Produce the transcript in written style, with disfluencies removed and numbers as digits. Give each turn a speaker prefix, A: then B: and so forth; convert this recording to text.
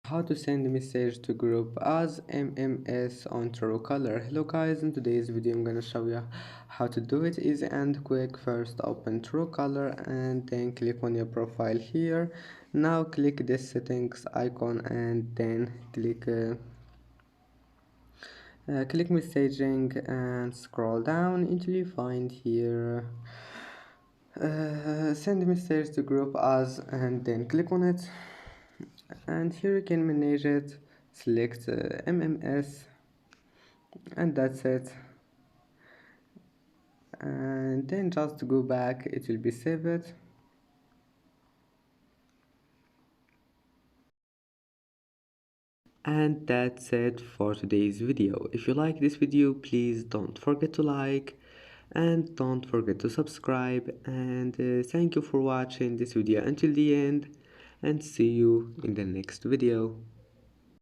A: How to send a message to group as MMS on Truecaller. Hello guys, in today's video I'm gonna show you how to do it easy and quick. First open Truecaller and then click on your profile here. Now click this settings icon and then click messaging and scroll down until you find here send message to group as, and then click on it, and here you can manage it. Select MMS, and that's it, and then just go back, it will be saved. And that's it for today's video. If you like this video, please don't forget to like and don't forget to subscribe, and thank you for watching this video until the end, and see you in the next video.